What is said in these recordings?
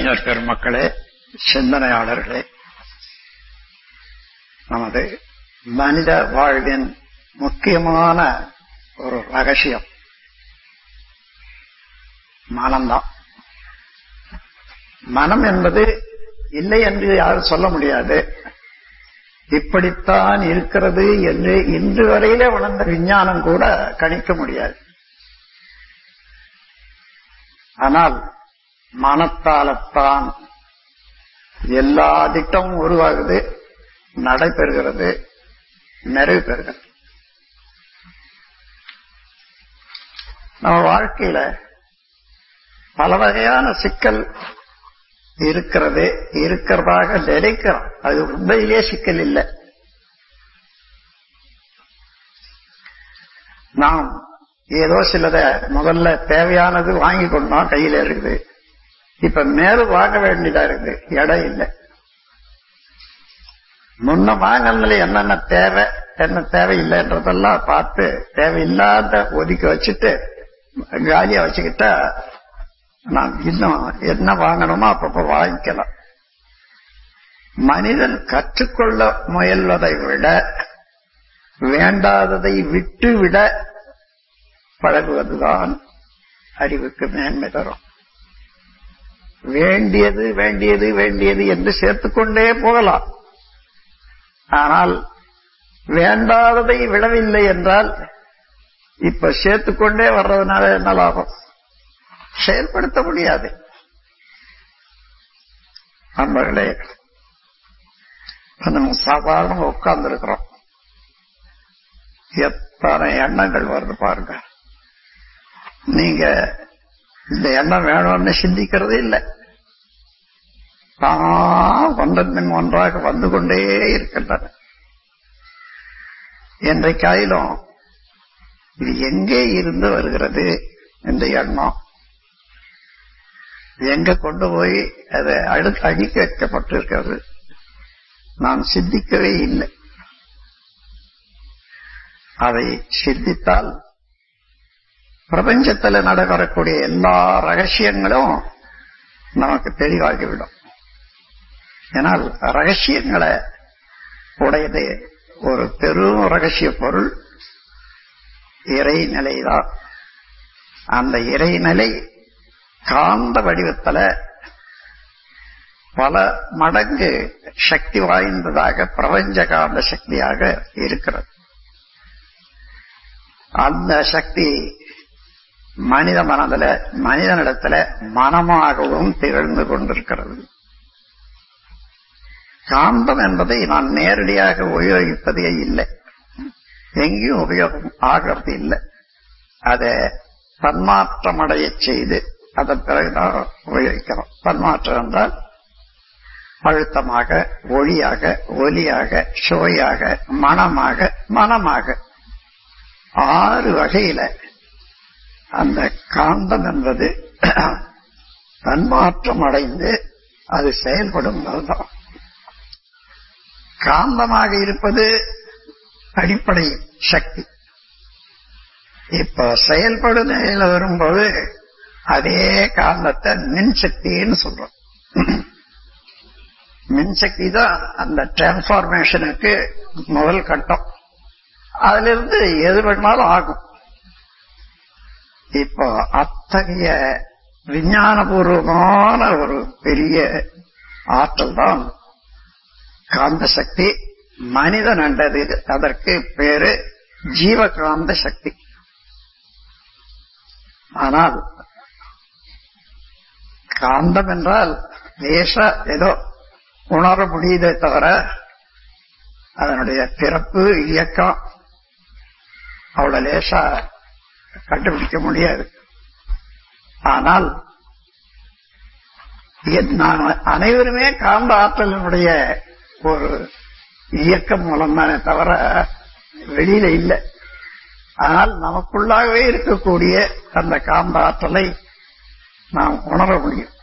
அறிஞர் பெருமக்களே, சிந்தனையாளர்களே, நமது மனித வாழ்வின் முக்கியமான ஒரு ரகசியம் மனம்தான். மனம் என்பது இல்லை என்று யாரும் சொல்ல முடியாது. இப்படித்தான் இருக்கிறது என்று இன்று வரையிலே வளர்ந்த விஞ்ஞானம் கூட கணிக்க முடியாது. ஆனால் மனத்தால்தான் எல்லா திட்டமும் உருவாகுது, நடைபெறுகிறது, நிறைவு பெறுகிறது. நம்ம வாழ்க்கையில பல வகையான சிக்கல் இருக்கிறதாக நினைக்கிறோம். அது உண்மையிலே சிக்கல் இல்லை. நாம் ஏதோ சிலத முதல்ல தேவையானது வாங்கி கொண்டோம், கையில இருக்குது. இப்ப மேலும் வாங்க வேண்டியதா இருக்குது, இடம் இல்லை. முன்ன வாங்கல என்னென்ன தேவை என்ன தேவையில்லைன்றதெல்லாம் பார்த்து தேவையில்லாத ஒதுக்கி வச்சுட்டு காலியா வச்சுக்கிட்டா நாம் இன்னும் என்ன வாங்கணுமோ அப்பப்ப வாங்கிக்கலாம். மனிதன் கற்றுக்கொள்ள முயல்வதை விட வேண்டாததை விட்டு விட பழகுவதுதான் அறிவுக்கு மேன்மை தரும். வேண்டியது வேண்டியது வேண்டியது என்று சேர்த்துக்கொண்டே போகலாம். ஆனால் வேண்டாததை விடவில்லை என்றால் இப்ப சேர்த்துக்கொண்டே வர்றதுனால என்ன லாபம்? செயல்படுத்த முடியாது. நண்பர்களே, நம்ம சாதாரண உட்கார்ந்து இருக்கிறோம். எத்தனை எண்ணங்கள் வருது பாருங்க. நீங்க இந்த எண்ணம் வேணும்னு சிந்திக்கிறதே இல்லை. தான் ஒன்றன் பின் ஒன்றாக வந்து கொண்டே இருக்கின்றன. என்றைக்காயிலும் இது எங்கே இருந்து வருகிறது இந்த எண்ணம், எங்க கொண்டு போய் அதை அடுக்கி வைக்கப்பட்டிருக்கிறது, நாம் சிந்திக்கவே இல்லை. அதை சிந்தித்தால் பிரபஞ்சத்தில் நடைபெறக்கூடிய எல்லா ரகசியங்களும் நமக்கு தெளிவாகிவிடும். ஏனால் ரகசியங்களை உடையது ஒரு பெரும் ரகசிய பொருள் இறைநிலைதான். அந்த இறைநிலை காந்த வடிவத்துல பல மடங்கு சக்தி வாய்ந்ததாக பிரபஞ்ச காந்த சக்தியாக இருக்கிறது. அந்த சக்தி மனிதனிடத்துல மனமாகவும் திகழ்ந்து கொண்டிருக்கிறது. காந்தம் என்பதை நான் நேரடியாக உபயோகிப்பதே இல்லை, எங்கேயும் உபயோகம் ஆகிறது இல்லை. அதை தன்மாற்றமடைய செய்து அதன் பிறகுதான் உபயோகிக்கிறோம். தன்மாற்றம் என்றால் அழுத்தமாக, ஒளியாக, ஒலியாக, சுவையாக, மனமாக 6 வகையில அந்த காந்தம் என்பது தன்மாற்றம் அடைந்து அது செயல்படும் போதுதான். காந்தமாக இருப்பது அடிப்படை சக்தி. இப்ப செயல்படும் நிலையில வரும்போது அதே காந்தத்தை மின்சக்தின்னு சொல்றோம். மின்சக்தி தான் அந்த டிரான்ஸ்பார்மேஷனுக்கு முதல் கட்டம். அதுல இருந்து எது வேணாலும் ஆகும். இப்போ அத்தகைய விஞ்ஞானபூர்வமான ஒரு பெரிய ஆற்றல் தான் காந்த சக்தி. மனிதன் என்றது அதற்கு பேரு ஜீவகாந்த சக்தி. ஆனால் காந்தம் என்றால் லேசா ஏதோ உணர முடியுதே தவிர அதனுடைய பிறப்பு இயக்கம் அவ்வளவு லேசா கண்டுபிடிக்க முடியாது. ஆனால் அனைவருமே காந்த ஆற்றலினுடைய ஒரு இயக்கம் மூலம் தானே தவிர வெளியில இல்லை. ஆனால் நமக்குள்ளாகவே இருக்கக்கூடிய அந்த காந்த ஆற்றலை நாம் உணர முடியும்.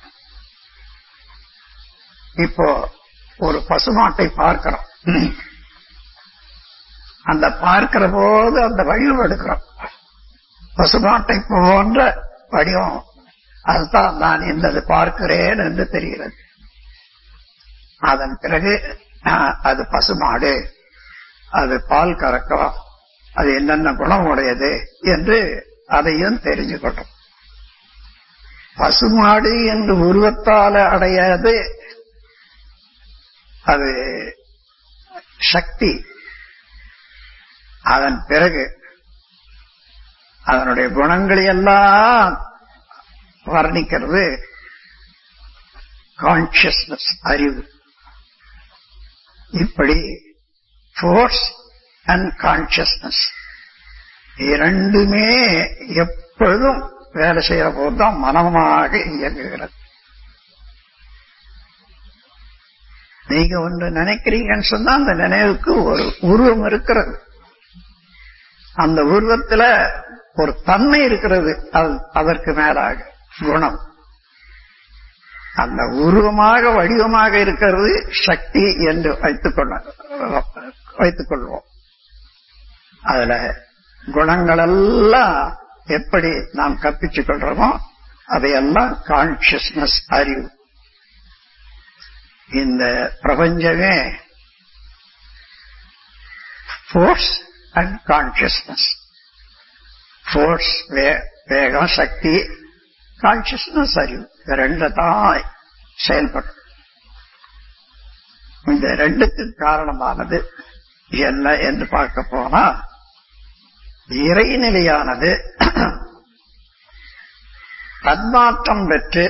இப்போ ஒரு பசுமாட்டை பார்க்கிறோம். அந்த பார்க்கிற போது அந்த வடிவம் எடுக்கிறோம். பசுமாட்டை போன்ற வடிவம் அதுதான் நான் என்னது பார்க்கிறேன் என்று தெரிகிறது. அதன் பிறகு அது பசுமாடு, அது பால் கறக்கும், அது என்னென்ன குணம் உடையது என்று அதையும் தெரிஞ்சுக்கட்டும். பசுமாடு என்று உருவத்தால் அடையாது, அது சக்தி. அதன் பிறகு அதனுடைய குணங்களை எல்லாம் வர்ணிக்கிறது கான்சியஸ்னஸ், அறிவு. இப்படி ஃபோர்ஸ் அண்ட் கான்சியஸ்னஸ் இரண்டுமே எப்பொழுதும் வேலை செய்யற போதுதான் மனமாக இயங்குகிறது. நீங்க ஒன்று நினைக்கிறீங்கன்னு சொன்னா அந்த நினைவுக்கு ஒரு உருவம் இருக்கிறது, அந்த உருவத்துல ஒரு தன்மை இருக்கிறது, அதற்கு மேலாக குணம். அந்த உருவமாக வடிவமாக இருக்கிறது சக்தி என்று வைத்துக் கொள்வோம். அதுல குணங்கள் எல்லாம் எப்படி நாம் கற்பித்துக் கொள்றோமோ அதையெல்லாம் கான்சியஸ்னஸ், அறிவு. இந்த பிரபஞ்சமே ஃபோர்ஸ் அண்ட் கான்சியஸ்னஸ். ஃபோர்ஸ் வேகம், சக்தி, கான்சியஸ்னஸ் அறிவு, ரெண்டு தான் செயல்படும். இந்த ரெண்டுக்கு காரணமானது என்ன என்று பார்க்க போனா, இறைநிலையானது தன்மாற்றம் பெற்று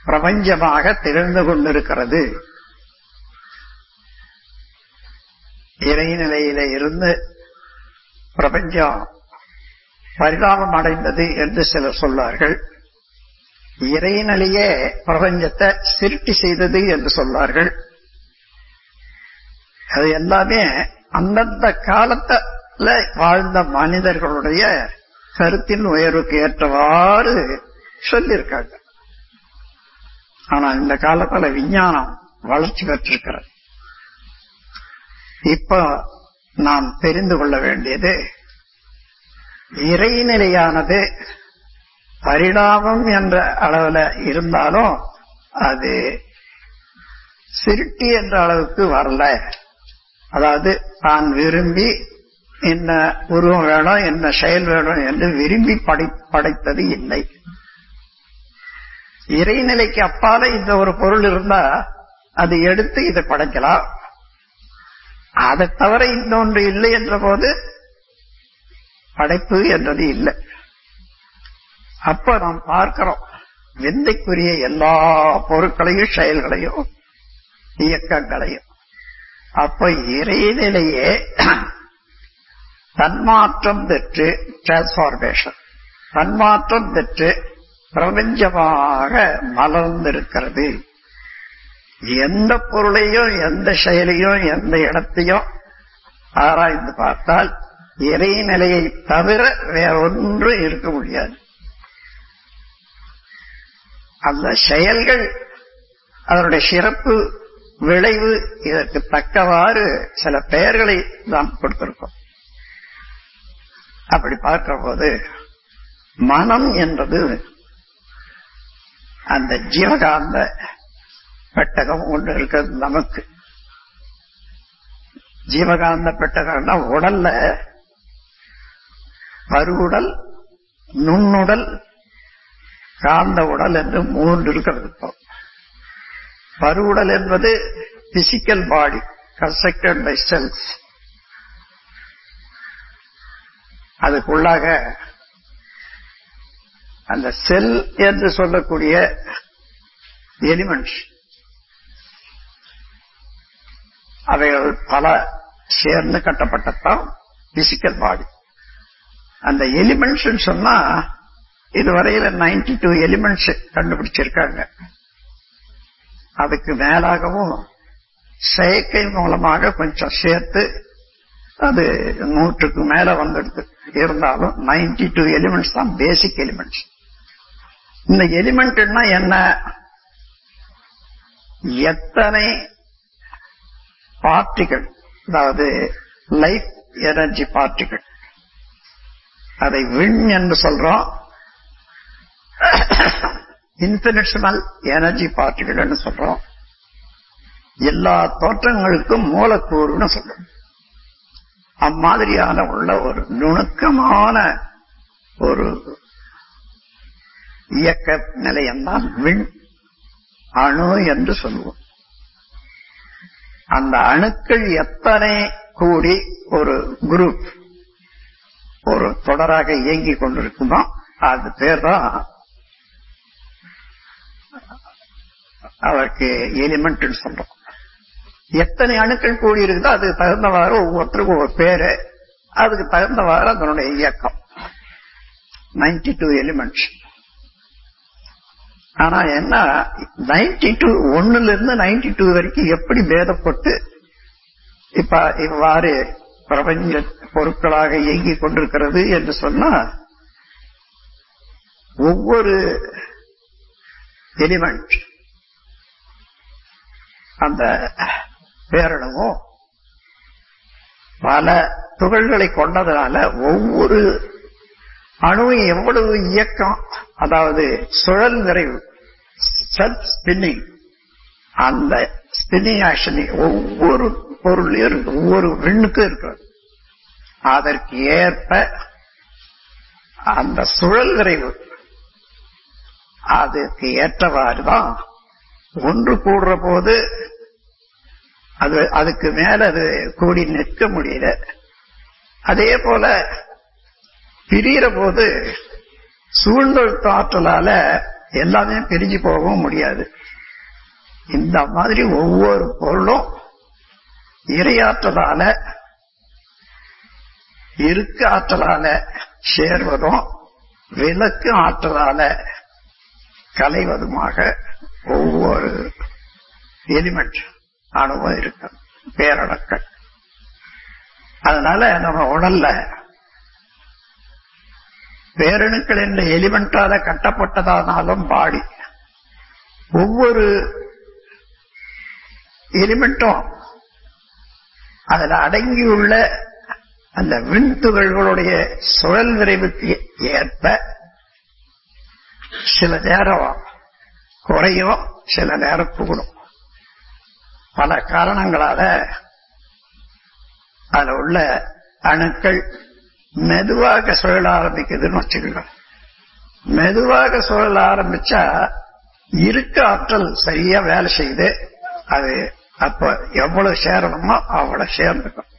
பிரபஞ்சமாக திகழ்ந்து கொண்டிருக்கிறது. இறைநிலையில இருந்து பிரபஞ்சம் பரிணாமம் அடைந்தது என்று சிலர் சொல்வார்கள். இறைநிலையே பிரபஞ்சத்தை சிருஷ்டி செய்தது என்று சொல்வார்கள். அது எல்லாமே அந்தந்த காலத்துல வாழ்ந்த மனிதர்களுடைய கருத்தின் உயர்வுக்கு ஏற்றவாறு சொல்லியிருக்காங்க. ஆனா இந்த காலத்துல விஞ்ஞானம் வளர்ச்சி பெற்றிருக்கிறது. இப்ப நாம் தெரிந்து கொள்ள வேண்டியது, இறைநிலையானது பரிணாமம் என்ற அளவுல இருந்தாலும் அது சிருஷ்டி என்ற அளவுக்கு வரல. அதாவது தான் விரும்பி என்ன உருவம் வேணும், என்ன செயல் வேணும் என்று விரும்பி படைத்தது இல்லை. இறைநிலைக்கு அப்பால இந்த ஒரு பொருள் இருந்தா அது எடுத்து இதை படைக்கலாம். அதை தவிர இன்னொன்று இல்லை என்ற போது படைப்பு என்றது இல்லை. அப்ப நாம் பார்க்கிறோம் விந்தைக்குரிய எல்லா பொருட்களையும், செயல்களையும், இயக்கங்களையும். அப்ப இறைநிலையே தன்மாற்றம் பெற்று, டிரான்ஸ்பார்மேஷன், தன்மாற்றம் பெற்று பிரபஞ்சமாக மலர்ந்திருக்கிறது. எந்த பொருளையும், எந்த செயலையும், எந்த இடத்தையும் ஆராய்ந்து பார்த்தால் இறைநிலையை தவிர வேறொன்று இருக்க முடியாது. அந்த செயல்கள், அதனுடைய சிறப்பு, விளைவு, இதற்கு தக்கவாறு சில பெயர்களை நாம் கொடுத்திருக்கோம். அப்படி பார்க்கிற போது மனம் என்பது அந்த ஜீவகாந்த பெட்டகம் ஒன்று இருக்கிறது. நமக்கு ஜீவகாந்த பெட்டகம்னா உடல்ல பருவுடல், நுண்ணுடல், காந்த உடல் என்று மூன்று இருக்கிறது. பருவுடல் என்பது physical body constructed by cells. அதுக்குள்ளாக அந்த செல் என்று சொல்லக்கூடிய எலிமெண்ட்ஸ், அவைகள் பல சேர்ந்து கட்டப்பட்டதான் பிசிக்கல் பாடி. அந்த எலிமெண்ட்ஸ் சொன்னா இதுவரையில 92 எலிமெண்ட்ஸ் கண்டுபிடிச்சிருக்காங்க. அதுக்கு மேலாகவும் செயற்கை மூலமாக கொஞ்சம் சேர்த்து அது 100க்கு மேல வந்துடுது. இருந்தாலும் 92 எலிமெண்ட்ஸ் தான் பேசிக் எலிமெண்ட்ஸ். இந்த எலிமெண்ட்னா என்ன? எத்தனை பார்ட்டிகள், அதாவது லைஃப் எனர்ஜி பார்ட்டிகள், அதை விண் என்று சொல்றோம். இன்ஃபினிட்சிமல் எனர்ஜி பார்ட்டிகள்னு சொல்றோம். எல்லா தோற்றங்களுக்கும் மூலக்கூறுன்னு சொல்றோம். அம்மாதிரியான உள்ள ஒரு நுணுக்கமான ஒரு இயக்க நிலையம்தான் விண் அணு என்று சொல்லுவோம். அந்த அணுக்கள் எத்தனை கூடி ஒரு குரூப் ஒரு தொடராக இயங்கிக் கொண்டிருக்குமோ அது பேர் தான் அதற்கு எலிமெண்ட் சொல்றோம். எத்தனை அணுக்கள் கூடி இருக்குதோ அதுக்கு தகுந்தவாறு ஒவ்வொருத்தருக்கும் ஒரு பேரு, அதுக்கு தகுந்தவாறு அதனுடைய இயக்கம். 92 எலிமெண்ட்ஸ். ஆனா என்ன 92 1ல இருந்து 92 வரைக்கும் எப்படி பேதப்பட்டு இப்ப இவ்வாறு பிரபஞ்ச பொருட்களாக இயங்கிக் கொண்டிருக்கிறது என்று சொன்னா, ஒவ்வொரு எலிமெண்ட் அந்த பேரளவும் பல துகள்களை கொண்டதனால ஒவ்வொரு அணுவும் எவ்வளவு இயக்கம், அதாவது சுழல் விரைவு, செல்ஃப் ஸ்பின்னிங், அந்த ஸ்பின்னிங் ஆக்ஷன் ஒவ்வொரு பொருளையும் இருக்கு, ஒவ்வொரு விண்ணுக்கும் இருக்கிறது. அதற்கு ஏற்ப அந்த சுழல் விரைவு அதுக்கு ஏற்றவாறுதான் ஒன்று கூடுற போது அதுக்கு மேல அது கூடி நிற்க முடியல. அதே போல பிரிகிற போது சூழ்ந்தெழுத்து ஆற்றலால எல்லாமே பிரிஞ்சு போகவும் முடியாது. இந்த மாதிரி ஒவ்வொரு பொருளும் இறையாற்றலால இருக்கு ஆற்றலால சேர்வதும் விளக்கு ஆற்றலால கலைவதுமாக ஒவ்வொரு எலிமெண்ட் அணுவும் இருக்கு, பேரணுக்கள். அதனால நம்ம உடல்ல பேரணுக்கள் என்ற எலிமெண்டால கட்டப்பட்டதானாலும் பாடி ஒவ்வொரு எலிமெண்ட்டும் அதுல அடங்கியுள்ள அந்த விண்துகள்களுடைய சுழல் விரைவுக்கு ஏற்ப சில நேரம் குறையும், சில நேரம் கூடும். பல காரணங்களால அதுல உள்ள அணுக்கள் மெதுவாக சுழல ஆரம்பிக்குதுன்னு வச்சுக்கோங்க. மெதுவாக சுழல ஆரம்பிச்சா இருக்க ஆற்றல் சரியா வேலை செய்து அது அப்ப எவ்வளவு சேரணுமோ அவ்வளவு சேர்ந்துக்கும்.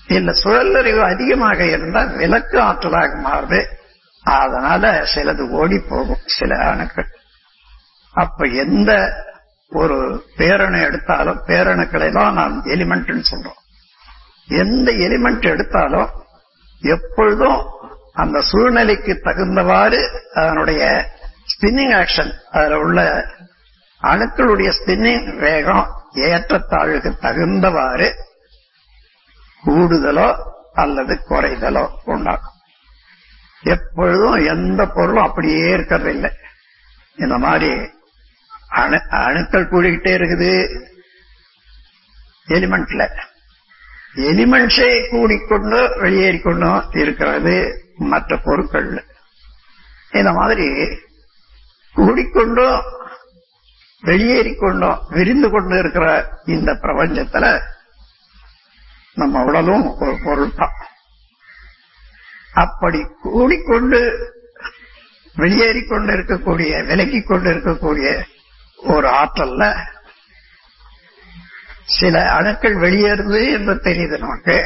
இல்ல சுழலறிவு அதிகமாக இருந்தால் விளக்கு ஆற்றலாக மாறுது. அதனால சிலது ஓடி போகும், சில அணுக்கள். அப்ப எந்த ஒரு பேரணு எடுத்தாலும், பேரணுக்களை தான் நாம் எலிமெண்ட் சொல்றோம். எந்த எலிமெண்ட் எடுத்தாலும் எப்பொழுதும் அந்த சூழ்நிலைக்கு தகுந்தவாறு அதனுடைய ஸ்பின்னிங் ஆக்ஷன், அதுல உள்ள அணுக்களுடைய ஸ்பின்னிங் வேகம் ஏற்றத்தாழ்வுக்கு தகுந்தவாறு கூடுதலோ அல்லது குறைதலோ உண்டாகும். எப்பொழுதும் எந்த பொருளும் அப்படியே இருக்கிறது இல்லை. இந்த மாதிரி அணுக்கள் கூடிக்கிட்டே இருக்குது எலிமெண்ட்ல. எலிமெண்ட்ஸே கூடிக்கொண்டு வெளியேறிக்கொண்டும் இருக்கிறது மற்ற பொருட்கள். இந்த மாதிரி கூடிக்கொண்டும் வெளியேறிக்கொண்டும் விரிந்து கொண்டு இருக்கிற இந்த பிரபஞ்சத்துல நம்ம உடலும் ஒரு பொருள் தான். அப்படி கூடிக்கொண்டு வெளியேறிக்கொண்டு இருக்கக்கூடிய, விலகிக் கொண்டு இருக்கக்கூடிய ஒரு ஆற்றல்ல சில அணுக்கள் வெளியேறுது என்று தெரியுது நமக்கு.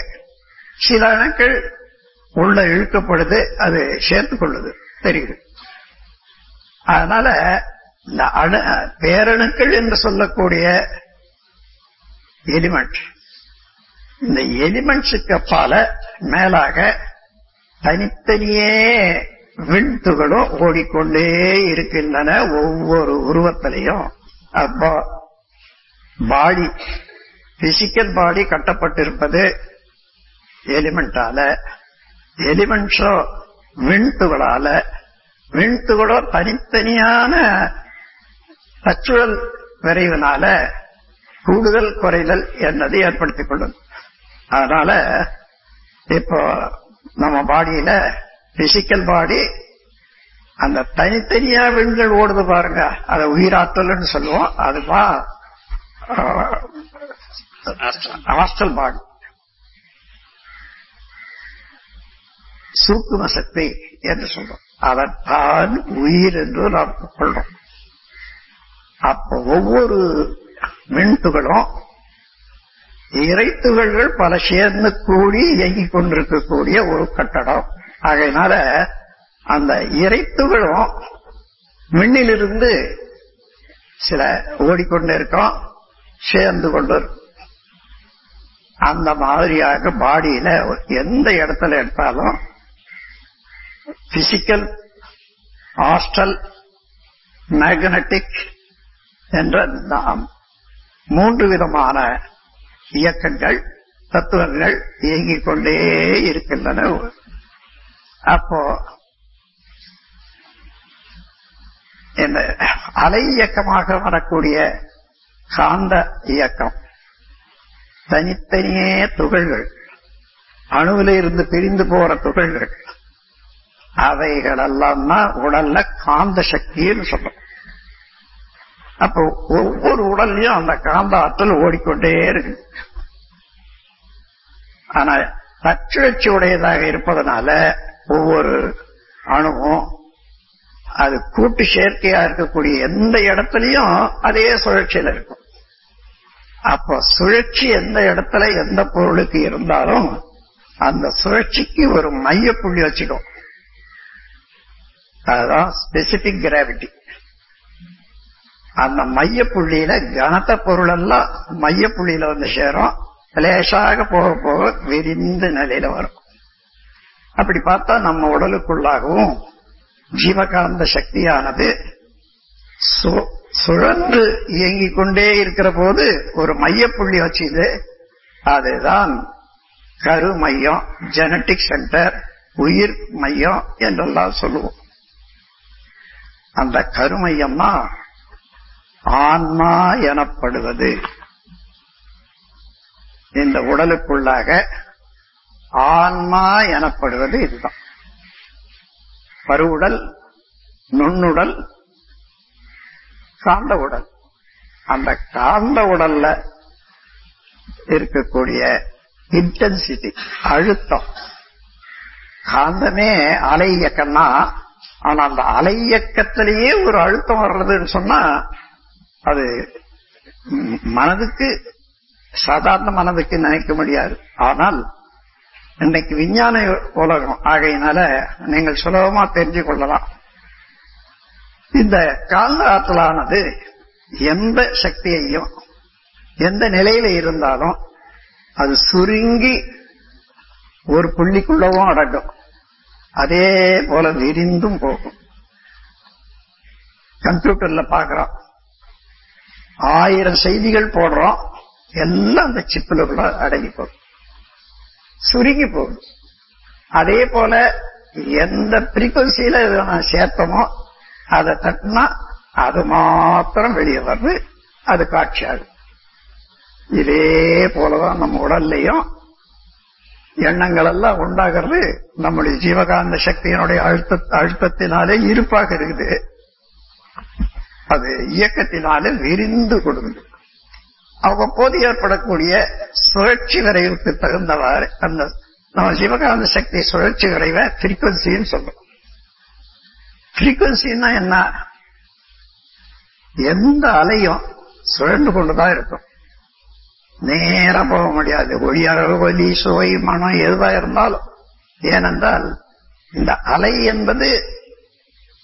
சில அணுக்கள் உள்ள இழுக்கப்படுது, அது சேர்த்துக் கொள்ளுது தெரியுது. அதனால இந்த பேரணுக்கள் என்று சொல்லக்கூடிய எலிமெண்ட், இந்த எலிமெண்ட்ஸுக்கு அப்பால மேலாக தனித்தனியே விண்துகளும் ஓடிக்கொண்டே இருக்கின்றன ஒவ்வொரு உருவத்திலையும். அப்போ பாடி, பிசிக்கல் பாடி கட்டப்பட்டிருப்பது எலிமெண்டால, எலிமெண்ட்ஸோ விண்துகளால, விண்துகளோ தனித்தனியான தச்சுழல் விரைவினால கூடுதல் குறைதல் என்னது ஏற்படுத்திக் கொள்ளும். அதனால இப்போ நம்ம பாடியில பிசிக்கல் பாடி அந்த தனித்தனியா விண்கள் ஓடுது பாருங்க, அதை உயிராற்றல்னு சொல்லுவோம். அதுதான் ஆஸ்ட்ரல் பாடி, சூக்கும சக்தி என்று சொல்றோம். அதைத்தான் உயிர் என்று நாம் கொள்றோம். அப்போ ஒவ்வொரு மின்துகளும் இறைத்துகள்கள் பல சேர்ந்து கூடி இயங்கிக் கொண்டிருக்கக்கூடிய ஒரு கட்டடம். ஆகையினால அந்த இறைத்துகளும் மின்னிலிருந்து சில ஓடிக்கொண்டே இருக்கும், சேர்ந்து கொண்டு இருக்கும். அந்த மாதிரியாக பாடியில எந்த இடத்துல எடுத்தாலும் பிசிக்கல், ஆஸ்ட்ரல், மேக்னட்டிக் என்ற நாம் 3 விதமான இயக்கங்கள், தத்துவங்கள் இயங்கிக் கொண்டே இருக்கின்றன. அப்போ இந்த அலை இயக்கமாக வரக்கூடிய காந்த இயக்கம், தனித்தனியே துகள்கள், அணுவில இருந்து பிரிந்து போற துகள்கள், அவைகளெல்லாம் தான் உடல்ல காந்த சக்தின்னு சொல்றோம். அப்போ ஒவ்வொரு உடல்லையும் அந்த காந்த ஆற்றல் ஓடிக்கொண்டே இருக்கு. ஆனா தச்சுழற்சி உடையதாக இருப்பதனால ஒவ்வொரு அணுவும் அது கூட்டு சேர்க்கையா இருக்கக்கூடிய எந்த இடத்துலயும் அதே சுழற்சியில இருக்கும். அப்போ சுழற்சி எந்த இடத்துல எந்த பொருளுக்கு இருந்தாலும் அந்த சுழற்சிக்கு ஒரு மைய புள்ளி வச்சுக்கும். அதுதான் ஸ்பெசிபிக் கிராவிட்டி. அந்த மைய புள்ளியில கனத்த பொருள் எல்லாம் மைய புள்ளியில வந்து சேரும். லேசாக போக போக விரிந்த நிலையில வரும். அப்படி பார்த்தா நம்ம உடலுக்குள்ளாகவும் ஜீவகாந்த சக்தியானது சுழன்று இயங்கிக் கொண்டே இருக்கிற போது ஒரு மையப்புள்ளி வச்சுது. அதுதான் கரு மையம், ஜெனட்டிக் சென்டர், உயிர் மையம் என்றெல்லாம் சொல்லுவோம். அந்த கருமையம் தான் ஆன்மா எனப்படுவது. இந்த உடலுக்குள்ளாக ஆன்மா எனப்படுவது இதுதான். பருவுடல், நுண்ணுடல், காந்த உடல். அந்த காந்த உடல்ல இருக்கக்கூடிய இன்டென்சிட்டி, அழுத்தம், காந்தமே அலை இயக்கம்னா, ஆனா அந்த அலை இயக்கத்திலேயே ஒரு அழுத்தம் வர்றதுன்னு சொன்னா அது மனதுக்கு, சாதாரண மனதுக்கு நினைக்க முடியாது. ஆனால் இன்னைக்கு விஞ்ஞான உலகம் ஆகையினால நீங்கள் சுலபமா தெரிஞ்சு கொள்ளலாம். இந்த காந்த ஆற்றலானது எந்த சக்தியையும் எந்த நிலையில இருந்தாலும் அது சுருங்கி ஒரு புள்ளிக்குள்ளவும் அடங்கும். அதே போல விரிந்தும் போகும். கம்ப்யூட்டர்ல பாக்குறோம், 1000 செய்திகள் போடுறோம், எல்லாம் அந்த சிப்பிலுக்குள்ள அடங்கி போகும், சுருங்கி போகும். அதே போல எந்த பிரீக்வன்சியில சேர்த்தமோ அதை தட்டினா அது மாத்திரம் வெளியே வருது, அது காட்சியாகும். இதே போலதான் நம்ம உடல்லையும் எண்ணங்கள் எல்லாம் உண்டாகிறது நம்முடைய ஜீவகாந்த சக்தியினுடைய அழுத்தத்தினாலே இருப்பாக இருக்குது. அது இயக்கத்தினாலே விரிந்து கொடுக்குது. அவ்வப்போது ஏற்படக்கூடிய சுழற்சி விரைவுக்கு தகுந்தவாறு அந்த நம்ம ஜீவகாந்த சக்தி சுழற்சி விரைவை ஃப்ரீக்வன்சின்னு சொல்றோம். ஃப்ரீக்வன்சின்னா என்ன? எந்த அலையும் சுழன்று கொண்டுதான் இருக்கும், நேரா போக முடியாது. ஒளியளவு, ஒலி, சுவை, மனம் எதுவா இருந்தாலும். ஏனென்றால் இந்த அலை என்பது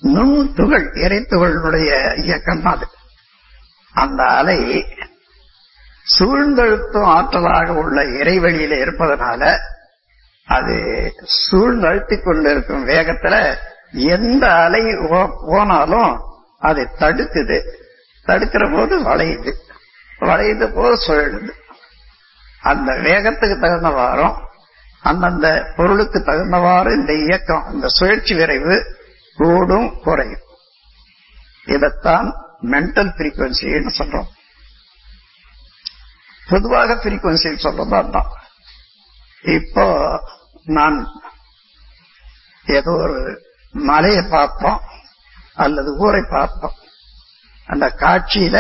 நுண் துகள், இறைத்துகளுடைய இயக்கம் தான் அது. அந்த அலை சூழ்ந்தழுத்தும் ஆற்றலாக உள்ள இறைவெளியில இருப்பதனால அது சூழ்ந்தழுத்திக் கொண்டிருக்கும் வேகத்துல எந்த அலை போனாலும் அதை தடுக்குது. தடுக்கிற போது வளையுது, வளையுது போது சுழலுது. அந்த வேகத்துக்கு தகுந்தவாறும் அந்தந்த பொருளுக்கு தகுந்தவாறு இந்த இயக்கம், இந்த சுழற்சி விரைவு கூடும் குறையும். இதைத்தான் மென்டல் ஃப்ரீக்வன்சின்னு சொல்றோம். பொதுவாக ஃப்ரீக்வன்சி சொல்றது அதுதான். இப்போ நான் ஏதோ ஒரு மலையை பார்த்தோம், அல்லது ஊரை பார்த்தோம். அந்த காட்சியில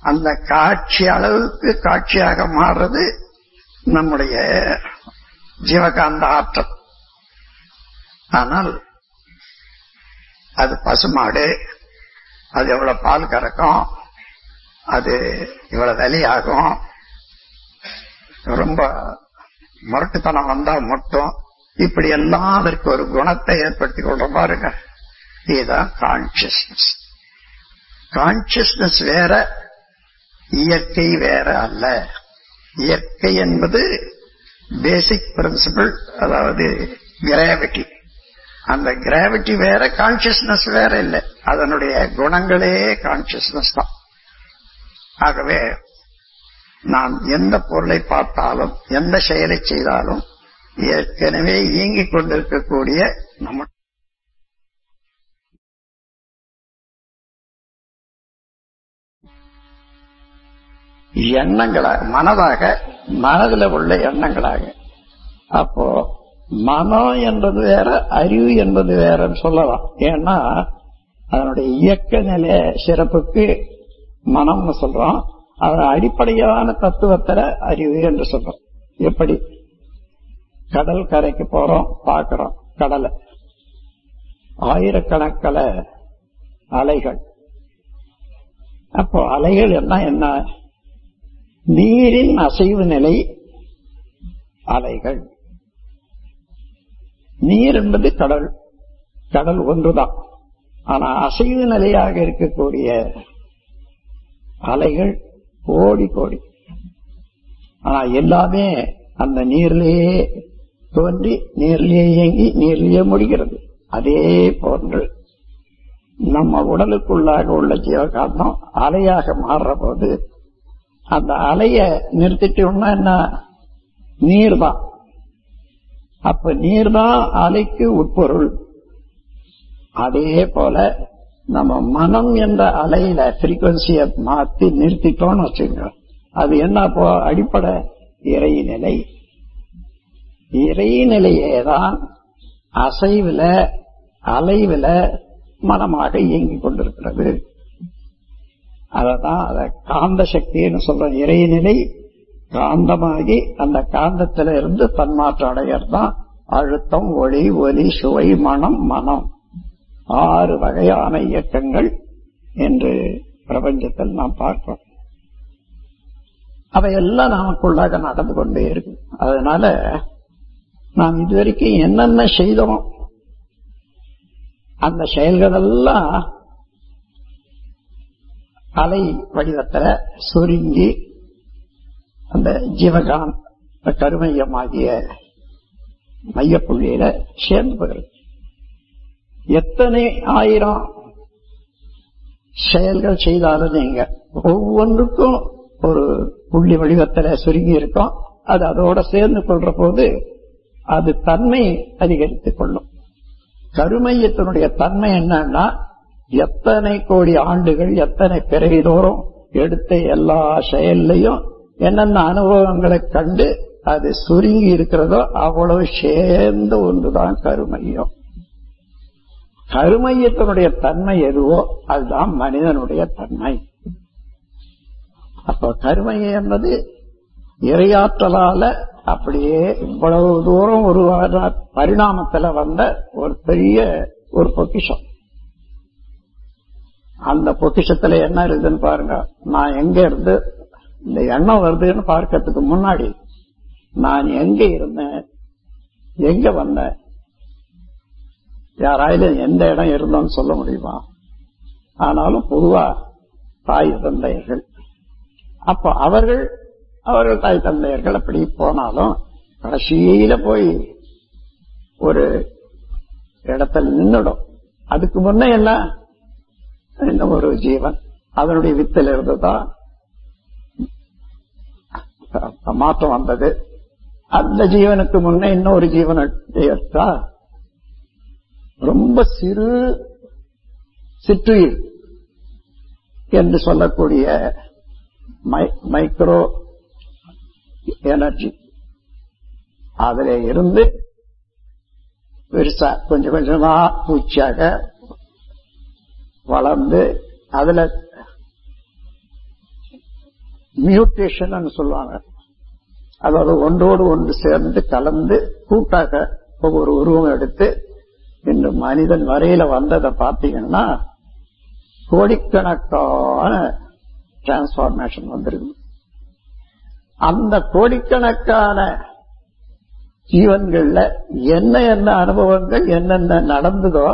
அந்த காட்சி அளவுக்கு காட்சியாக மாறுறது நம்முடைய ஜீவகாந்த ஆற்றல். ஆனால் அது பசுமாடு, அது எவ்வளவு பால் கறக்கும், அது இவ்வளவு விலையாகும், ரொம்ப முரட்டுத்தனம் வந்தா மட்டும் இப்படி எல்லாம் அதற்கு ஒரு குணத்தை ஏற்படுத்தி கொள்ற பாருங்க. இதுதான் கான்சியஸ்னஸ். கான்சியஸ்னஸ் வேற, இயற்கை வேற அல்ல. இயற்கை என்பது பேசிக் பிரின்சிபிள், அதாவது கிராவிட்டி. அந்த கிராவிட்டி வேற, கான்சியஸ்னஸ் வேற இல்லை. அதனுடைய குணங்களே கான்சியஸ்னஸ் தான். ஆகவே நாம் எந்த பொருளை பார்த்தாலும் எந்த செயலை செய்தாலும் ஏற்கனவே இயங்கிக் கொண்டிருக்கக்கூடிய நம்ம எண்ணங்களாக, மனதில் உள்ள எண்ணங்களாக. அப்போ மனம் என்பது வேற, அறிவு என்பது வேறன்னு சொல்லலாம். ஏன்னா அதனுடைய இயக்க நிலை சிறப்புக்கு மனம்னு சொல்றோம். அதன் அடிப்படையான தத்துவத்துல அறிவு என்று சொல்றோம். எப்படி கடல் கரைக்கு போறோம், பார்க்கிறோம் கடலை, ஆயிரக்கணக்கில் அலைகள். அப்போ அலைகள் என்ன? நீரின் அசைவு நிலை அலைகள். நீர் என்பது கடல், கடல் ஒன்றுதான். ஆனா அசைவு நிலையாக இருக்கக்கூடிய அலைகள் கோடி கோடி. ஆனா எல்லாமே அந்த நீர்லேயே தோன்றி நீர்லேயே இயங்கி நீர்லேயே முடிகிறது. அதே போன்று நம்ம உடலுக்குள்ளாக உள்ள ஜீவகாந்தம் அலையாக மாறுற போது அந்த அலைய நிறுத்திட்டோம்னா என்ன? நீர் தான். அப்ப நீர் தான் அலைக்கு உட்பொருள். அதே போல நம்ம மனம் என்ற அலையில பிரிகுவன்சியை மாத்தி நிறுத்திட்டோம்னு வச்சுங்க, அது என்ன? அப்போ அடிப்படை இறைநிலை. இறைநிலையேதான் அசைவுல அலைவுல மனமாக இயங்கிக் கொண்டிருக்கிறது. அததான் அத காந்த சக்தின்னு சொல்றோம். இறைநிலை காந்தமாகி அந்த காந்தத்தில இருந்து தன்மாற்றம் அடையறதுதான் அழுத்தம், ஒளி, ஒலி, சுவை, மனம். 6 வகையான இயக்கங்கள் என்று பிரபஞ்சத்தில் நாம் பார்க்கிறோம். அவையெல்லாம் நமக்குள்ளாக நடந்து கொண்டே இருக்கு. அதனால நாம் இதுவரைக்கும் என்னென்ன செய்தோம், அந்த செயல்கள் எல்லாம் அலை வடிவத்தில் சுருங்கி அந்த ஜீவகான் கருமையமாகிய மையப்புள்ளியில சேர்ந்து போகிறது. எத்தனை ஆயிரம் செயல்கள் செய்தாலும் நீங்க ஒவ்வொன்றுக்கும் ஒரு புள்ளி வடிவத்தில் சுருங்கி இருக்கும். அது அதோட சேர்ந்து கொள்ற போது அது தன்மை அதிகரித்துக் கொள்ளும். கருமையத்தினுடைய தன்மை என்னன்னா, எத்தனை கோடி ஆண்டுகள் எத்தனை பிறவி தோறும் எடுத்த எல்லா செயல்லையும் என்னென்ன அனுபவங்களை கண்டு அது சுருங்கி இருக்கிறதோ அவ்வளவு சேர்ந்த ஒன்றுதான் கருமையம். கருமையத்தினுடைய தன்மை எதுவோ அதுதான் மனிதனுடைய தன்மை. அப்ப கருமையம் என்பது இறையாற்றலால அப்படியே இவ்வளவு தூரம் ஒரு பரிணாமத்துல வந்த ஒரு பெரிய ஒரு பொக்கிஷம். அந்த பொக்கிஷத்துல என்ன இருக்குதுன்னு பாருங்க. நான் எங்க இருந்து இந்த எண்ணம் வருதுன்னு பார்க்கறதுக்கு முன்னாடி நான் எங்க இருந்தேன், எங்க வந்தேன், யாராயிலும் எந்த இடம் இருந்தோன்னு சொல்ல முடியுமா? ஆனாலும் பொதுவா தாய் தந்தையர்கள், அப்ப அவர்கள் தாய் தந்தையர்கள் அப்படி போனாலும் கடைசியில போய் ஒரு இடத்துல நின்னுடும். அதுக்கு முன்ன என்ன, இன்னும் ஒரு ஜீவன் அதனுடைய வித்தில் இருந்துதான் மாற்றம் வந்தது. அந்த ஜீவனுக்கு முன்ன இன்னொரு ஜீவன் எடுத்தா ரொம்ப சிற்றுயிர் என்று சொல்லக்கூடிய மைக்ரோ எனர்ஜி அதுல இருந்து பெருசா கொஞ்சம் கொஞ்சமா பூச்சியாக வளர்ந்து அதுல மியூட்டேஷன் சொல்லுவாங்க. அதாவது ஒன்றோடு ஒன்று சேர்ந்து கலந்து கூட்டாக ஒவ்வொரு உருவம் எடுத்து இன்று மனிதன் வரையில வந்ததை பார்த்தீங்கன்னா கோடிக்கணக்கான டிரான்ஸ்பார்மேஷன் வந்திருக்கு. அந்த கோடிக்கணக்கான ஜீவன்கள்ல என்ன அனுபவங்கள் என்னென்ன நடந்ததோ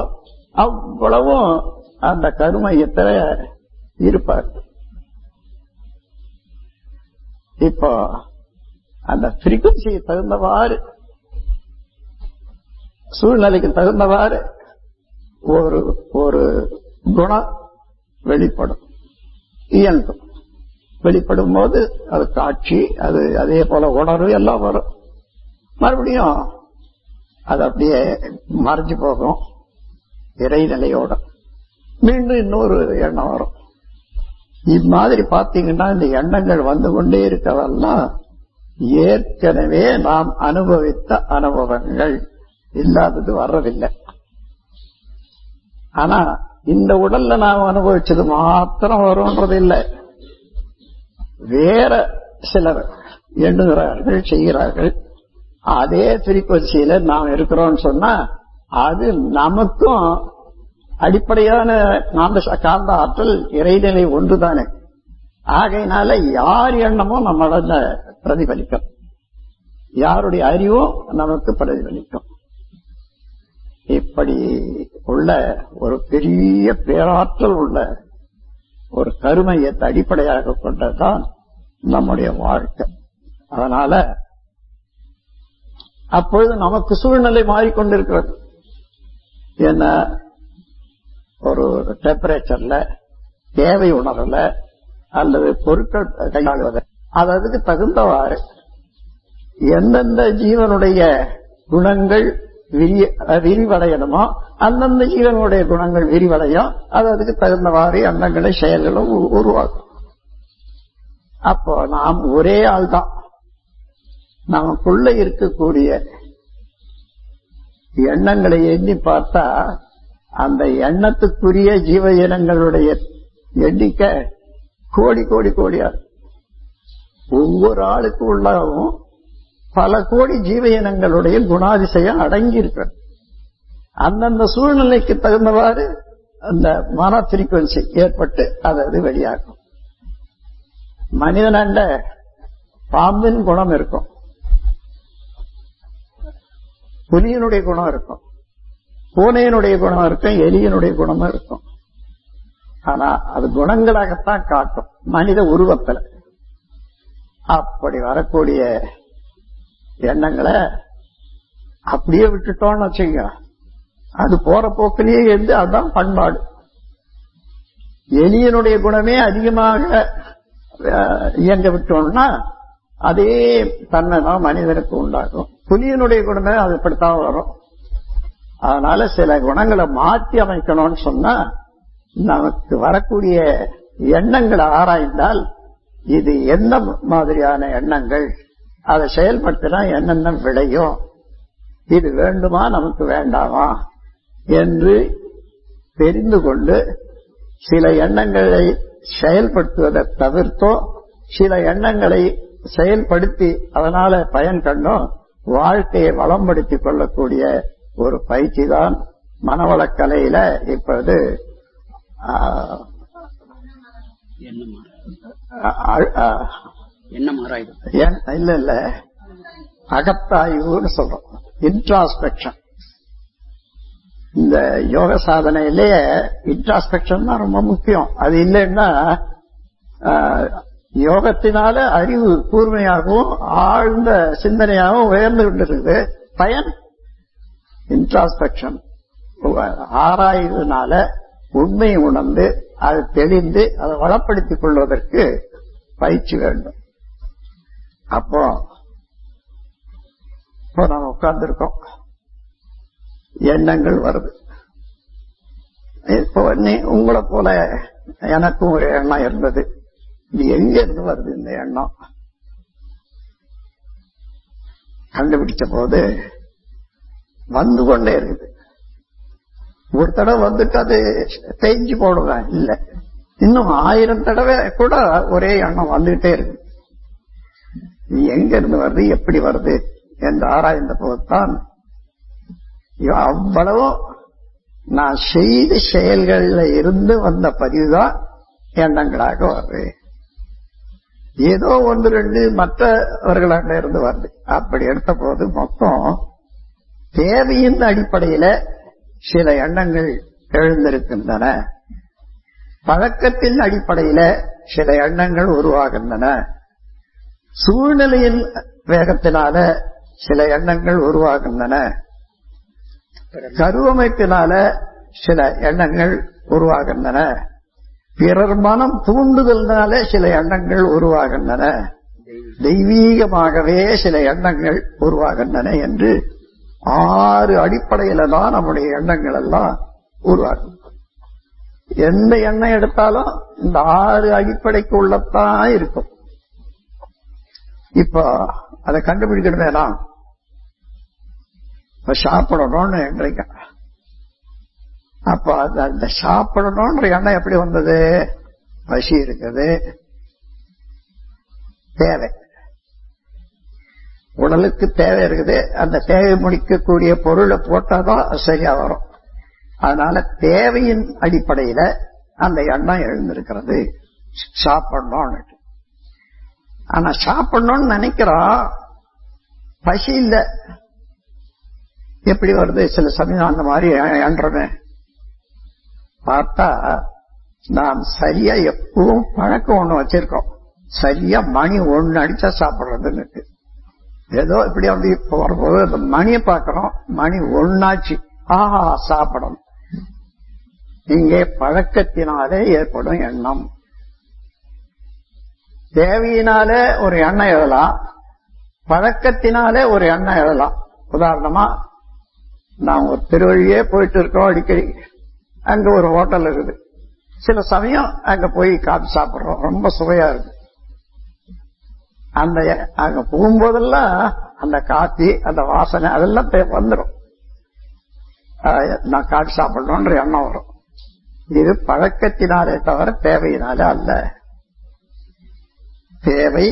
அவ்வளவும் அந்த கருமையத்துல இருப்பார். இப்போ அந்த ஃப்ரீக்வன்சிக்கு தகுந்தவாறு சூழ்நிலைக்கு தகுந்தவாறு ஒரு குணம் வெளிப்படும், இயல்பு வெளிப்படும் போது அது காட்சி, அது அதே போல உணர்வு எல்லாம் வரும். மறுபடியும் அது அப்படியே மறைஞ்சு போகும். இறைநிலையோட மீண்டும் இன்னொரு எண்ணம் வரும். இம்மாதிரி பாத்தீங்கன்னா இந்த எண்ணங்கள் வந்து கொண்டே இருக்கவெல்லாம் ஏற்கனவே நாம் அனுபவித்த அனுபவங்கள், இல்லாதது வர்றதில்லை. ஆனா இந்த உடல்ல நாம் அனுபவிச்சது மாத்திரம் வரும்ன்றது இல்லை. வேற சிலர் எண்ணுகிறார்கள், செய்கிறார்கள். அதே ஃப்ரீக்வன்சியில நாம் இருக்கிறோம்னு சொன்னா அது நமக்கும் அடிப்படையான காந்த ஆற்றல் இறைநிலை ஒன்றுதானே. ஆகையினால யார் எண்ணமும் நம்மள பிரதிபலிக்கும், யாருடைய அறிவும் நமக்கு பிரதிபலிக்கும். இப்படி உள்ள ஒரு பெரிய பேராற்றல் உள்ள ஒரு கருமையத்தை அடிப்படையாக கொண்டதுதான் நம்முடைய வாழ்க்கை. அதனால அப்பொழுது நமக்கு சூழ்நிலை மாறிக்கொண்டிருக்கிறது. என்ன ஒரு டெம்பரேச்சர்ல, தேவை உணரல அல்லது பொருட்கள் கையாளுவத அதுக்கு தகுந்தவாறு எந்தெந்த ஜீவனுடைய குணங்கள் விரிவடையணுமோ அந்தந்த ஜீவனுடைய குணங்கள் விரிவடையும். அதுக்கு தகுந்தவாறு எண்ணங்களை செயல்களும் உருவாக்கும். அப்போ நாம் ஒரே ஆள் தான். நமக்குள்ள இருக்கக்கூடிய எண்ணங்களை எண்ணி பார்த்தா அந்த எண்ணத்துக்குரிய ஜீவ இனங்களுடைய எண்ணிக்கை கோடி கோடி கோடியா. ஒவ்வொரு ஆளுக்கு உள்ளவும் பல கோடி ஜீவ இனங்களுடைய குணாதிசயம் அடங்கி இருக்கிறது. அந்தந்த சூழ்நிலைக்கு தகுந்தவாறு அந்த மன ஃப்ரீக்வன்சி ஏற்பட்டு அது வெளியாகும். மனிதனாண்ட பாம்பின் குணம் இருக்கும், புலியினுடைய குணம் இருக்கும், பூனையினுடைய குணம் இருக்கும், எலியினுடைய குணமும் இருக்கும். ஆனா அது குணங்களாகத்தான் காட்டும் மனித உருவத்துல. அப்படி வரக்கூடிய எண்ணங்களை அப்படியே விட்டுட்டோம்னு வச்சுங்க, அது போற போக்கிலேயே இருந்து அதுதான் பண்பாடு. எலியினுடைய குணமே அதிகமாக இயங்க விட்டோம்னா அதே தன்மை தான் மனிதனுக்கு உண்டாகும். புலியினுடைய குணமே அது இப்படித்தான் வரும். அதனால சில குணங்களை மாற்றி அமைக்கணும்னு சொன்னா நமக்கு வரக்கூடிய எண்ணங்களை ஆராய்ந்தால் இது எந்த மாதிரியான எண்ணங்கள், அதை செயல்படுத்தினா என்னென்ன விளையும், இது வேண்டுமா நமக்கு வேண்டாமா என்று தெரிந்து கொண்டு சில எண்ணங்களை செயல்படுத்துவதை தவிர்த்தோ சில எண்ணங்களை செயல்படுத்தி அதனால பயன் கண்டோ வாழ்க்கையை வளம்படுத்திக் கொள்ளக்கூடிய ஒரு பயிற்சி தான் மனவளக்கலையில இப்பொழுது இல்ல அகத்தாய்வுன்னு சொல்றோம். இன்ட்ராஸ்பெக்ஷன். இந்த யோக சாதனையிலேயே இன்ட்ராஸ்பெக்ஷன் தான் ரொம்ப முக்கியம். அது இல்லைன்னா யோகத்தினால அறிவு கூர்மையாகவும் ஆழ்ந்த சிந்தனையாகவும் உயர்ந்து கொண்டிருக்குது. பயன் இன்ட்ராஸ்பெக்ஷன் ஆராய்வதனால உண்மையை உணர்ந்து அது தெளிந்து அதை வளப்படுத்திக் கொள்வதற்கு பயிற்சி வேண்டும். அப்போ நம்ம உட்கார்ந்துருக்கோம், எண்ணங்கள் வருது. இப்போ உங்களை போல எனக்கும் ஒரு எண்ணம் இருந்தது. இது எங்க இருந்து வருது இந்த எண்ணம்? கண்டுபிடிச்ச போது வந்து கொண்டே இருக்குது. ஒரு தடவை வந்துட்டு அது தேஞ்சு போடுவேன் இல்ல, இன்னும் 1000 தடவை கூட ஒரே எண்ணம் வந்துகிட்டே இருக்கு. எங்க இருந்து வருது, எப்படி வருது என்று ஆராய்ந்த போதுதான் அவ்வளவும் நான் செய்த செயல்கள்ல இருந்து வந்த பதிவுதான் எண்ணங்களாக வருது. ஏதோ 1-2 மற்றவர்களாக இருந்து வருது. அப்படி எடுத்த போது மொத்தம் தேவையின் அடிப்படையில சில எண்ணங்கள் எழுந்திருக்கின்றன, பழக்கத்தின் அடிப்படையில சில எண்ணங்கள் உருவாகின்றன, சூழ்நிலையின் வேகத்தினால சில எண்ணங்கள் உருவாகின்றன, கருவமைப்பினால சில எண்ணங்கள் உருவாகின்றன, பிறர் மனம் தூண்டுதல்னால சில எண்ணங்கள் உருவாகின்றன, தெய்வீகமாகவே சில எண்ணங்கள் உருவாகின்றன என்று 6 அடிப்படையில தான் நம்முடைய எண்ணங்கள் எல்லாம் உருவாகும். எந்த எண்ணம் எடுத்தாலும் இந்த 6 அடிப்படைக்கு உள்ளதான் இருக்கும். இப்போ அதை கண்டுபிடிக்கணுமே தான். இப்ப சாப்பிடணும்னு எண்றீங்க, அப்ப அந்த சாப்பிடணும்ன்ற எண்ணம் எப்படி வந்தது? பசி இருக்குது, தேவை, உடலுக்கு தேவை இருக்குது, அந்த தேவை முடிக்கக்கூடிய பொருளை போட்டாதான் சரியா வரும். அதனால தேவையின் அடிப்படையில அந்த எண்ணம் எழுந்திருக்கிறது சாப்பிடணும்னு. ஆனா சாப்பிடணும்னு நினைக்கிறோம், பசி இல்ல. எப்படி வருது? சில சமயம் அந்த மாதிரி எண்றமே பார்த்தா நாம் சரியா எப்பவும் பழக்கம் ஒண்ணு வச்சிருக்கோம். சரியா மணி 1 அடிச்சா சாப்பிடுறதுன்னு. ஏதோ இப்படி வந்து இப்ப வரும்போது மணியை பார்க்கிறோம், மணி 1 ஆச்சு, ஆஹா சாப்பிடணும். இங்கே பழக்கத்தினாலே ஏற்படும் எண்ணம். தேவையினாலே ஒரு எண்ணம் எழலாம், பழக்கத்தினாலே ஒரு எண்ணம் எழலாம். உதாரணமா நாம் ஒரு திருவழியே போயிட்டு இருக்கோம், அடிக்கடி அங்க ஒரு ஹோட்டல் இருக்குது, சில சமயம் அங்க போய் காபி சாப்பிடுறோம், ரொம்ப சுவையா இருக்கு. அந்த அங்க போகும்போதெல்லாம் அந்த காபி, அந்த வாசனை அதெல்லாம் வந்துடும், நான் காபி சாப்பிடணும்ன்ற எண்ணம் வரும். இது பழக்கத்தினாலே தவிர தேவையினாலே அல்ல. தேவை,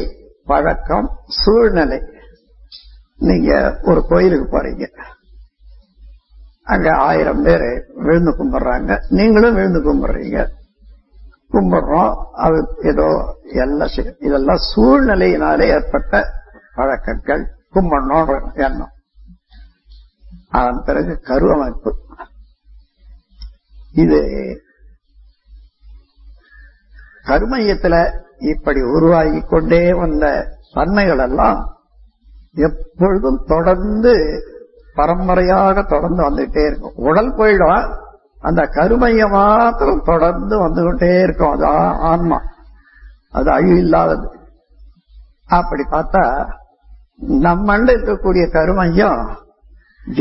பழக்கம், சூழ்நிலை. நீங்க ஒரு கோயிலுக்கு போறீங்க, அங்க 1000 பேர் விழுந்து கும்பிடுறாங்க, நீங்களும் விழுந்து கும்பிடுறீங்க, கும்பிடுறோம். அது ஏதோ இதெல்லாம் சூழ்நிலையினாலே ஏற்பட்ட பழக்கங்கள், கும்பிடணும் எண்ணம். அதன் பிறகு கருவமைப்பு. இது கருமையத்துல இப்படி உருவாகி கொண்டே வந்த தன்மைகள் எல்லாம் எப்பொழுதும் தொடர்ந்து பரம்பரையாக தொடர்ந்து வந்துகிட்டே இருக்கும். உடல் போயிடும், அந்த கருமைய மாத்திரம் தொடர்ந்து வந்துகிட்டே இருக்கும். அது ஆன்மா, அது அழிவு இல்லாதது. அப்படி பார்த்தா நம்மண்ட இருக்கக்கூடிய கருமையம்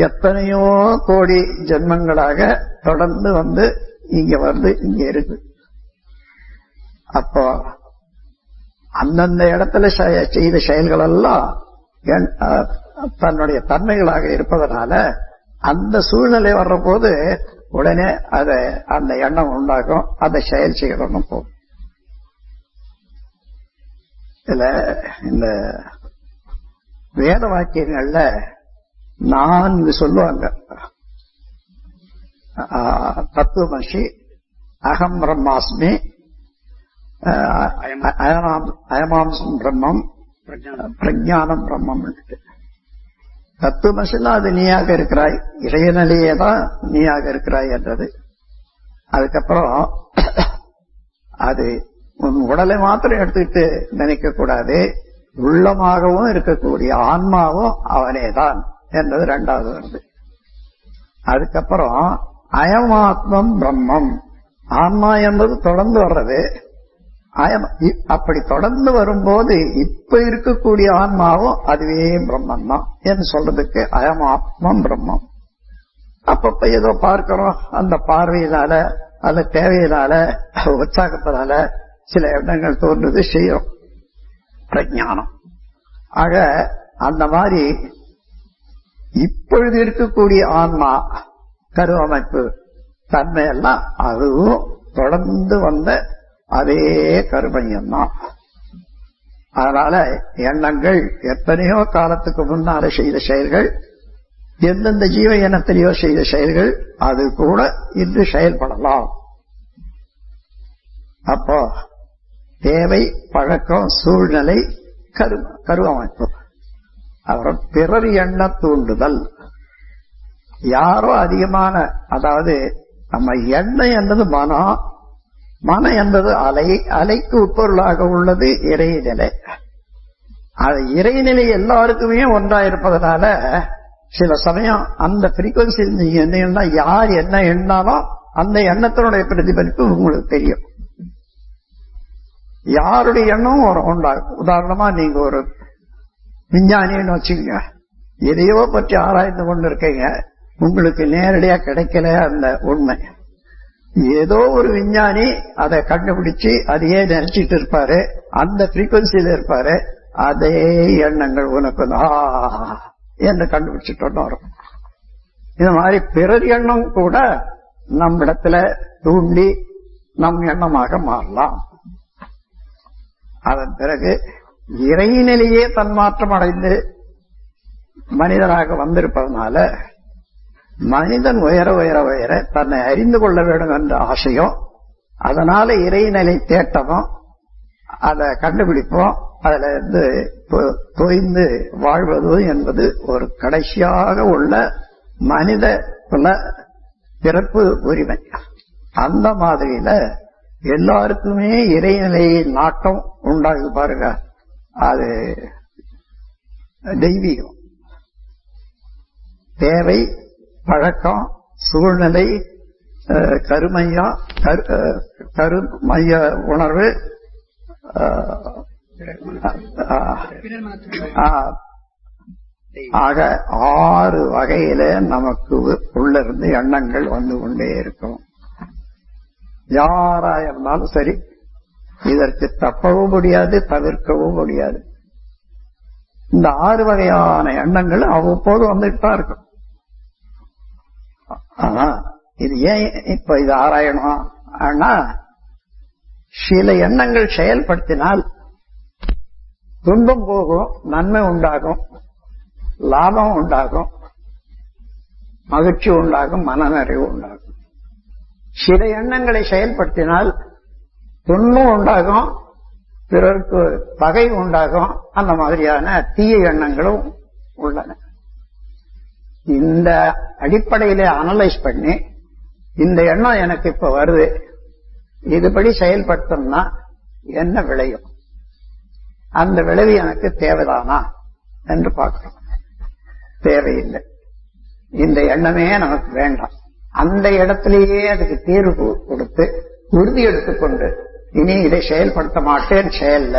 எத்தனையோ கோடி ஜென்மங்களாக தொடர்ந்து வந்து இங்க வந்து இங்க இருக்கு. அப்போ அந்தந்த இடத்துல செய்த செயல்கள் எல்லாம் தன்னுடைய தன்மைகளாக இருப்பதனால அந்த சூழ்நிலை வர்ற போது உடனே அந்த எண்ணம் உண்டாகும், அதை செயல் செய்யணும் போகும். இதுல இந்த வேத வாக்கியங்கள்ல 4 சொல்லுவாங்க. தத்துவமசி, அகம் பிரம்மாஸ்மி, அயமாம்சம் பிரம்மம், பிரஜானம் பிரம்மம். தத்துவமசினா அது நீயாக இருக்கிறாய், இறையநிலையே தான் நீயாக இருக்கிறாய் என்றது. அதுக்கப்புறம் அது உன் உடலை மாத்திரம் எடுத்துக்கிட்டு நினைக்க கூடாது, உள்ளமாகவும் இருக்கக்கூடிய ஆன்மாவும் அவனேதான் என்றது 2வது வருது. அதுக்கப்புறம் அயமாத்மம் பிரம்மம், ஆன்மா என்பது தொடர்ந்து வர்றது. அப்படி தொடர்ந்து வரும்போது இப்ப இருக்கக்கூடிய ஆன்மாவும் அதுவே பிரம்மன் தான் என்று சொல்றதுக்கு அயமாத்மம் பிரம்மம். அப்பப்ப ஏதோ பார்க்கிறோம், அந்த பார்வையினால, அந்த தேவையினால, உற்சாகத்தினால சில எண்ணங்கள் தோன்றது செய்யும், பிரஞானம். ஆக அந்த மாதிரி இப்பொழுது இருக்கக்கூடிய ஆன்மா கருவமைப்பு தன்மையெல்லாம் அதுவும் தொடர்ந்து வந்த அதே கருமையம்தான். அதனால எண்ணங்கள் எத்தனையோ காலத்துக்கு முன்னால செய்த செயல்கள், எந்தெந்த ஜீவ இனத்திலேயோ செய்த செயல்கள், அது கூட இன்று செயல்படலாம். அப்போ தேவை, பழக்கம், சூழ்நிலை, கருவமைப்பு. அப்புறம் பிறர் எண்ண தூண்டுதல். யாரோ அதிகமான, அதாவது நம்ம எண்ணம் என்பது மனம், மனம் என்பது அலை, அலைக்கு உட்பொருளாக உள்ளது இறைநிலை. அது இறைநிலை எல்லாருக்குமே ஒன்றா இருப்பதனால சில சமயம் அந்த பிரிக்வன்சி என்ன யார் என்ன எண்ணாலும் அந்த எண்ணத்தினுடைய பிரதிபலிப்பு உங்களுக்கு தெரியும். யாருடைய எண்ணம் உண்டாகும். உதாரணமா நீங்க ஒரு விஞ்ஞானின்னு வச்சுக்கோங்க, எதையோ பற்றி ஆராய்ந்து கொண்டு இருக்கீங்க, உங்களுக்கு நேரடியா கிடைக்கல அந்த உண்மை. ஏதோ ஒரு விஞ்ஞானி அதை கண்டுபிடிச்சு அதையே நினைச்சிட்டு இருப்பாரு, அந்த பிரிக்வன்சியில இருப்பாரு, அதே எண்ணங்கள் உனக்கு என்று கண்டுபிடிச்சிட்டு வரும். இந்த மாதிரி பிறர் எண்ணம் கூட நம்மிடத்துல தூண்டி நம் எண்ணமாக மாறலாம். அதன் பிறகு இறைநிலையே தன்மாற்றம் அடைந்து மனிதனாக வந்திருப்பதனால மனிதன் உயர உயர உயர தன்னை அறிந்து கொள்ள வேண்டும் என்ற ஆசையும், அதனால இறைநிலை தேட்டமும், அதை கண்டுபிடிப்போம், அதுல இருந்து தொய்ந்து வாழ்வது என்பது ஒரு கடைசியாக உள்ள மனித குல பிறப்பு உரிமை. அந்த மாதிரியில எல்லாருக்குமே இறைநிலையை நாட்டம் உண்டாகுது பாருங்க, அது தெய்வீகம். தேவை, பழக்கம், சூழ்நிலை, கருமைய உணர்வு, ஆக 6 வகையில நமக்கு உள்ளிருந்து எண்ணங்கள் வந்து கொண்டே இருக்கும். யாரா இருந்தாலும் சரி, இதற்கு தப்பவும் முடியாது, தவிர்க்கவும் முடியாது. இந்த 6 வகையான எண்ணங்கள் அவ்வப்போது வந்துட்டு தான் இருக்கும். ஆனா இது ஏன் இப்ப இது ஆராயணும்? ஆனா சில எண்ணங்கள் செயல்படுத்தினால் துன்பம் போகும், நன்மை உண்டாகும், லாபம் உண்டாகும், மகிழ்ச்சி உண்டாகும், மனநிறைவு உண்டாகும். சில எண்ணங்களை செயல்படுத்தினால் துன்பம் உண்டாகும், பிறருக்கு பகை உண்டாகும், அந்த மாதிரியான தீய எண்ணங்களும் உள்ளன. இந்த அடிப்படையில அனலைஸ் பண்ணி இந்த எண்ணம் எனக்கு இப்ப வருது, இதுபடி செயல்படுத்தணும்னா என்ன விளையும், அந்த விளைவு எனக்கு தேவைதானா என்று பார்க்கிறோம். தேவையில்லை, இந்த எண்ணமே நமக்கு வேண்டாம். அந்த இடத்திலேயே அதுக்கு தீர்வு கொடுத்து உறுதி எடுத்துக்கொண்டு இனி இதை செயல்படுத்த மாட்டேன் செயல்ல,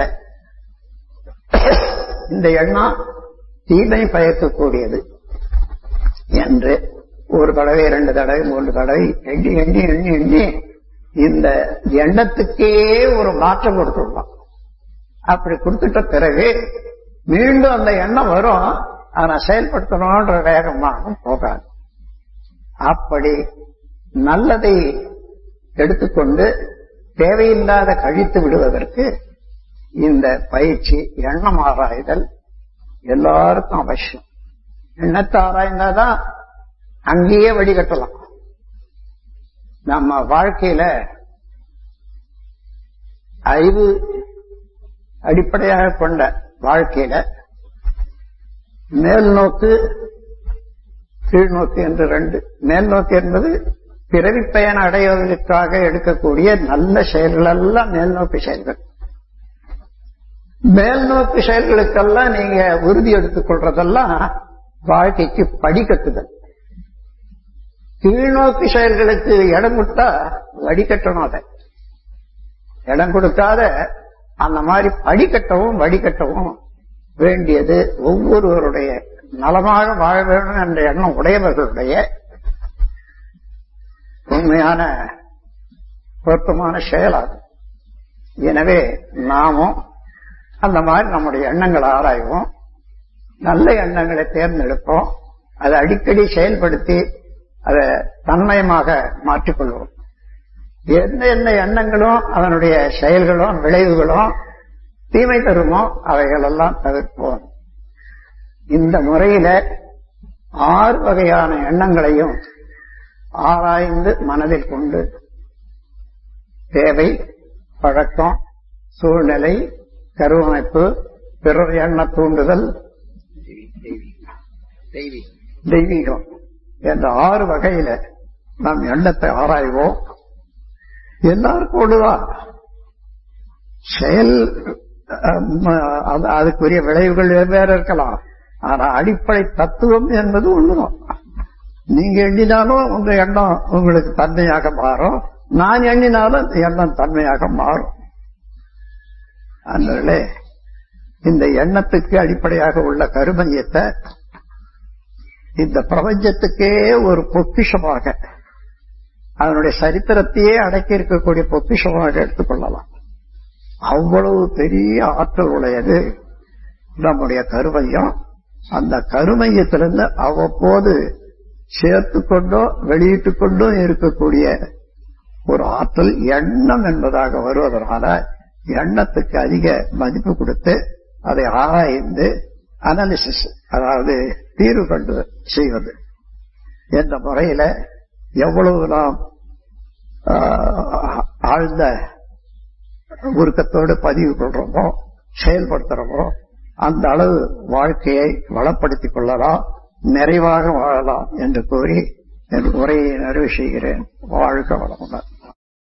இந்த எண்ணம் தீமை பயக்கக்கூடியது என்று ஒரு தடவை 2 தடவை 3 தடவை எண்ணி எண்ணி எண்ணி எண்ணி இந்த எண்ணத்துக்கே ஒரு மாற்றம் கொடுத்துடலாம். அப்படி கொடுத்துட்ட பிறகு மீண்டும் அந்த எண்ணம் வரும், ஆனா செயல்படுத்தணும்ன்ற வேகமாக போகாது. அப்படி நல்லதை எடுத்துக்கொண்டு தேவையில்லாத கழித்து விடுவதற்கு இந்த பயிற்சி, எண்ணம் ஆராய்தல் எல்லாருக்கும் அவசியம். எண்ணத்தை ஆராய்ந்தாதான் அங்கேயே வடிகட்டலாம். நம்ம வாழ்க்கையில அறிவு அடிப்படையாக கொண்ட வாழ்க்கையில மேல் நோக்கு, கீழ் நோக்கு என்று 2. மேல் நோக்கு என்பது பிறவி பயன் அடைவதற்காக எடுக்கக்கூடிய நல்ல செயல்கள் எல்லாம் மேல் நோக்கு செயல்கள். மேல் நோக்கு செயல்களுக்கெல்லாம் நீங்க உறுதி எடுத்துக் கொள்றதெல்லாம் வாழ்க்கைக்கு படிக்கட்டுதல். கீழ்நோக்கு செயல்களுக்கு இடம் கொடுத்தா வடிகட்டணும். அதை இடம் கொடுக்காத அந்த மாதிரி படிக்கட்டவும் வடிகட்டவும் வேண்டியது ஒவ்வொருவருடைய நலமாக வாழ வேண்டும் என்ற எண்ணம் உடையவர்களுடைய உண்மையான பொருத்தமான செயலாகும். எனவே நாமும் அந்த மாதிரி நம்முடைய எண்ணங்களை ஆராய்வோம், நல்ல எண்ணங்களை தேர்ந்தெடுப்போம், அதை அடிக்கடி செயல்படுத்தி அதை தன்மயமாக மாற்றிக்கொள்வோம். எந்த எந்த எண்ணங்களும் அதனுடைய செயல்களும் விளைவுகளும் தீமை தருமோ அவைகளெல்லாம் தவிர்ப்போம். இந்த முறையில 6 வகையான எண்ணங்களையும் ஆராய்ந்து மனதில் கொண்டு தேவை, பழக்கம், சூழ்நிலை, கருவமைப்பு, பிறர் எண்ண தூண்டுதல், தெய்வீகம் என்ற 6 வகையில நாம் எண்ணத்தை ஆராய்வோம். எல்லாருக்கும் ஒன்றுதான் செயல், அதுக்குரிய விளைவுகள் வெவ்வேறு இருக்கலாம். ஆனா அடிப்படை தத்துவம் என்பது ஒண்ணுதான். நீங்க எண்ணினாலும் உங்க எண்ணம் உங்களுக்கு தன்மையாக மாறும், நான் எண்ணினாலும் எண்ணம் தன்மையாக மாறும். அதனால இந்த எண்ணத்துக்கு அடிப்படையாக உள்ள கருமையத்தை இந்த பிரபஞ்சத்துக்கே ஒரு பொக்கிஷமாக, அதனுடைய சரித்திரத்தையே அடக்கி இருக்கக்கூடிய பொக்கிஷமாக எடுத்துக்கொள்ளலாம். அவ்வளவு பெரிய ஆற்றல் உடையது நம்முடைய கருமையம். அந்த கருமையத்திலிருந்து அவ்வப்போது சேர்த்து கொண்டோ வெளியிட்டு கொண்டோ இருக்கக்கூடிய ஒரு ஆற்றல் எண்ணம் என்பதாக வருவதனால எண்ணத்துக்கு அதிக மதிப்பு கொடுத்து அதை ஆராய்ந்து அனாலிசிஸ், அதாவது தீர்வு கண்டு செய்வது என்ற முறையில எவ்வளவு நாம் ஆழ்ந்த உருக்கத்தோடு பதிவு கொள்றோமோ, செயல்படுத்துறோமோ, அந்த அளவு வாழ்க்கையை வளப்படுத்திக் கொள்ளலாம், நிறைவாக வாழலாம் என்று கூறி என் உரையை நிறைவு செய்கிறேன். வாழ்க வளமுடன்.